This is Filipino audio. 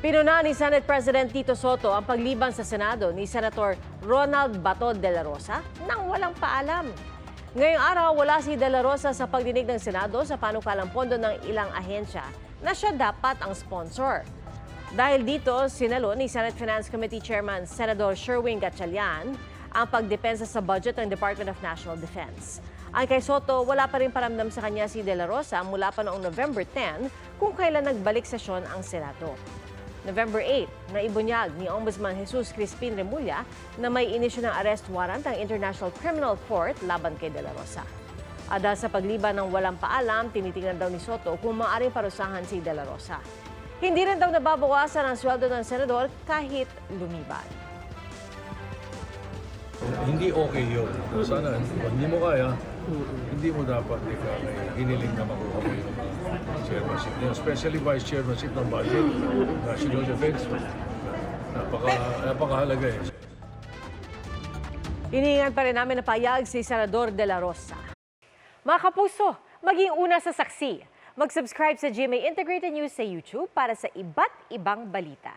Pinuna ni Senate President Tito Soto ang pagliban sa Senado ni Senator Ronald Bato de la Rosa nang walang paalam. Ngayong araw, wala si de la Rosa sa pagdinig ng Senado sa panukalang pondo ng ilang ahensya na siya dapat ang sponsor. Dahil dito, sinalo ni Senate Finance Committee Chairman Senador Sherwin Gatchalian ang pagdepensa sa budget ng Department of National Defense. Ang kay Soto, wala pa rin paramdam sa kanya si de la Rosa mula pa noong November 10 kung kailan nagbalik sesyon ang Senado. November 8, naibunyag ni Ombudsman Jesus Crispin Remulla na may inisyu ng arrest warrant ang International Criminal Court laban kay de la Rosa. Dahil sa pagliban ng walang paalam, tinitingnan daw ni Soto kung maaaring parusahan si de la Rosa. Hindi rin daw nababawasan ang sweldo ng senador kahit lumiban. Hindi okay yun. Sana, pag hindi mo kaya, hindi mo dapat hiniling na makuha mo yung chairmanship. Especially vice chairmanship ng budget, national defense. Napakahalaga eh. Hinihingan pa rin namin na payag si Senador de la Rosa. Mga kapuso, maging una sa saksi. Mag-subscribe sa GMA Integrated News sa YouTube para sa iba't ibang balita.